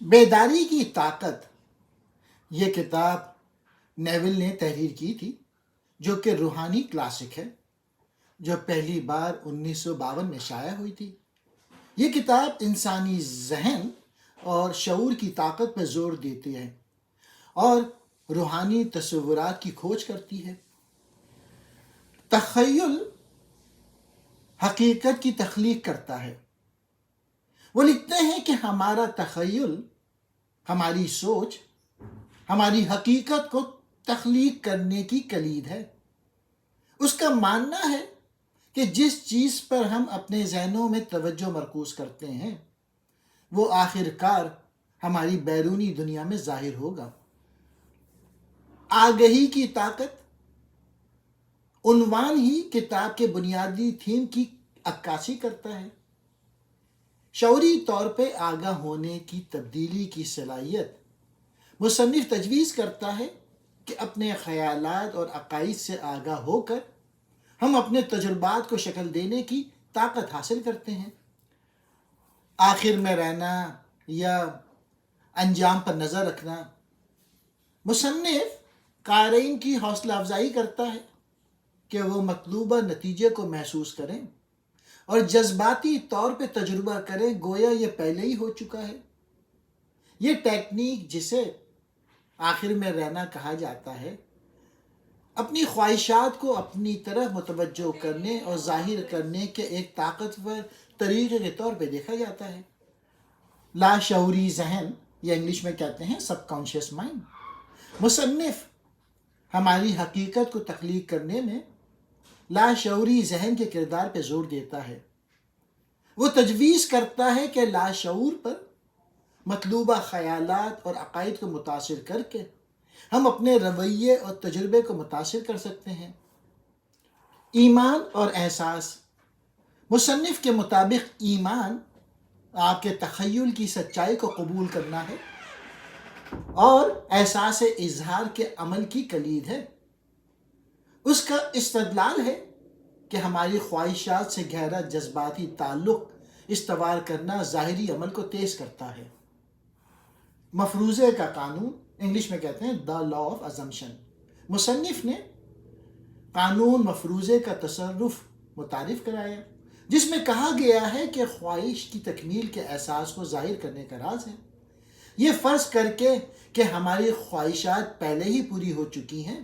بیداری کی طاقت، یہ کتاب نیول نے تحریر کی تھی، جو کہ روحانی کلاسک ہے، جو پہلی بار 1952 میں شائع ہوئی تھی۔ یہ کتاب انسانی ذہن اور شعور کی طاقت پر زور دیتی ہے اور روحانی تصورات کی کھوج کرتی ہے۔ تخیل حقیقت کی تخلیق کرتا ہے۔ وہ لکھتے ہیں کہ ہمارا تخیل، ہماری سوچ، ہماری حقیقت کو تخلیق کرنے کی کلید ہے۔ اس کا ماننا ہے کہ جس چیز پر ہم اپنے ذہنوں میں توجہ مرکوز کرتے ہیں، وہ آخر کار ہماری بیرونی دنیا میں ظاہر ہوگا۔ آگہی کی طاقت عنوان ہی کتاب کے بنیادی تھیم کی عکاسی کرتا ہے۔ شعوری طور پہ آگاہ ہونے کی تبدیلی کی صلاحیت مصنف تجویز کرتا ہے کہ اپنے خیالات اور عقائد سے آگاہ ہو کر ہم اپنے تجربات کو شکل دینے کی طاقت حاصل کرتے ہیں۔ آخر میں رہنا یا انجام پر نظر رکھنا۔ مصنف قارئین کی حوصلہ افزائی کرتا ہے کہ وہ مطلوبہ نتیجے کو محسوس کریں اور جذباتی طور پہ تجربہ کریں گویا یہ پہلے ہی ہو چکا ہے۔ یہ ٹیکنیک، جسے آخر میں رہنا کہا جاتا ہے، اپنی خواہشات کو اپنی طرف متوجہ کرنے اور ظاہر کرنے کے ایک طاقتور طریقے کے طور پہ دیکھا جاتا ہے۔ لاشعوری ذہن، یا انگلش میں کہتے ہیں سب کانشیس مائنڈ، مصنف ہماری حقیقت کو تخلیق کرنے میں لاشعوری ذہن کے کردار پہ زور دیتا ہے۔ وہ تجویز کرتا ہے کہ لاشعور پر مطلوبہ خیالات اور عقائد کو متاثر کر کے ہم اپنے رویے اور تجربے کو متاثر کر سکتے ہیں۔ ایمان اور احساس۔ مصنف کے مطابق ایمان آپ کے تخیل کی سچائی کو قبول کرنا ہے اور احساس اظہار کے عمل کی کلید ہے۔ اس کا استدلال ہے کہ ہماری خواہشات سے گہرا جذباتی تعلق استوار کرنا ظاہری عمل کو تیز کرتا ہے۔ مفروضے کا قانون، انگلش میں کہتے ہیں دا لا آف ازمپشن۔ مصنف نے قانون مفروضے کا تصرف متعارف کرایا، جس میں کہا گیا ہے کہ خواہش کی تکمیل کے احساس کو ظاہر کرنے کا راز ہے۔ یہ فرض کر کے کہ ہماری خواہشات پہلے ہی پوری ہو چکی ہیں،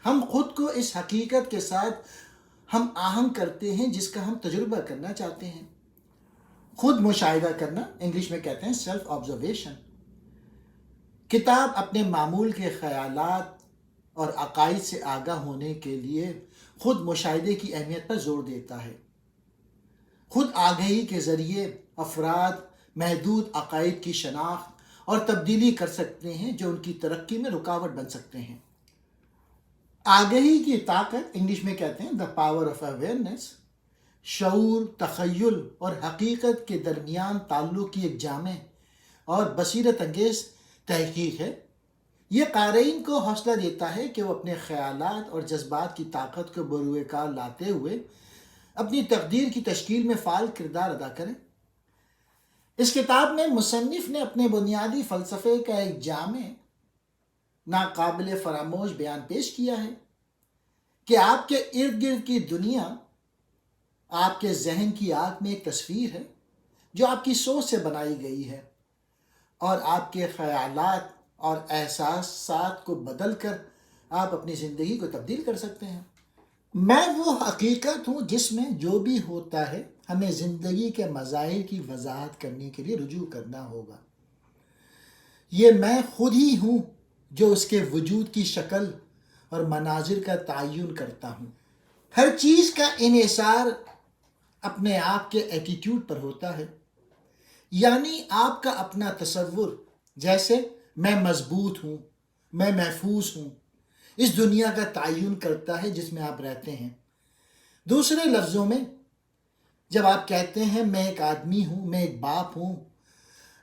ہم خود کو اس حقیقت کے ساتھ ہم آہنگ کرتے ہیں جس کا ہم تجربہ کرنا چاہتے ہیں۔ خود مشاہدہ کرنا، انگلش میں کہتے ہیں سیلف آبزرویشن۔ کتاب اپنے معمول کے خیالات اور عقائد سے آگاہ ہونے کے لیے خود مشاہدے کی اہمیت پر زور دیتا ہے۔ خود آگہی کے ذریعے افراد محدود عقائد کی شناخت اور تبدیلی کر سکتے ہیں جو ان کی ترقی میں رکاوٹ بن سکتے ہیں۔ آگہی کی طاقت، انگلش میں کہتے ہیں دا پاور آف اویئرنیس، شعور، تخیل اور حقیقت کے درمیان تعلق کی ایک جامع اور بصیرت انگیز تحقیق ہے۔ یہ قارئین کو حوصلہ دیتا ہے کہ وہ اپنے خیالات اور جذبات کی طاقت کو بروئے کار لاتے ہوئے اپنی تقدیر کی تشکیل میں فعال کردار ادا کریں۔ اس کتاب میں مصنف نے اپنے بنیادی فلسفے کا ایک جامع، ناقابل فراموش بیان پیش کیا ہے کہ آپ کے ارد گرد کی دنیا آپ کے ذہن کی آنکھ میں ایک تصویر ہے جو آپ کی سوچ سے بنائی گئی ہے، اور آپ کے خیالات اور احساسات کو بدل کر آپ اپنی زندگی کو تبدیل کر سکتے ہیں۔ میں وہ حقیقت ہوں جس میں جو بھی ہوتا ہے ہمیں زندگی کے مظاہر کی وضاحت کرنے کے لیے رجوع کرنا ہوگا۔ یہ میں خود ہی ہوں جو اس کے وجود کی شکل اور مناظر کا تعین کرتا ہوں۔ ہر چیز کا انحصار اپنے آپ کے ایٹیٹیوڈ پر ہوتا ہے، یعنی آپ کا اپنا تصور، جیسے میں مضبوط ہوں، میں محفوظ ہوں، اس دنیا کا تعین کرتا ہے جس میں آپ رہتے ہیں۔ دوسرے لفظوں میں، جب آپ کہتے ہیں میں ایک آدمی ہوں، میں ایک باپ ہوں،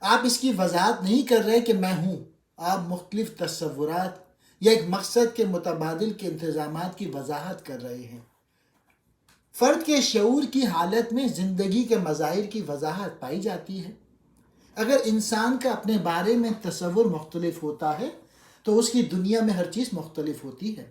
آپ اس کی وضاحت نہیں کر رہے کہ میں ہوں، آپ مختلف تصورات یا ایک مقصد کے متبادل کے انتظامات کی وضاحت کر رہے ہیں۔ فرد کے شعور کی حالت میں زندگی کے مظاہر کی وضاحت پائی جاتی ہے۔ اگر انسان کا اپنے بارے میں تصور مختلف ہوتا ہے تو اس کی دنیا میں ہر چیز مختلف ہوتی ہے۔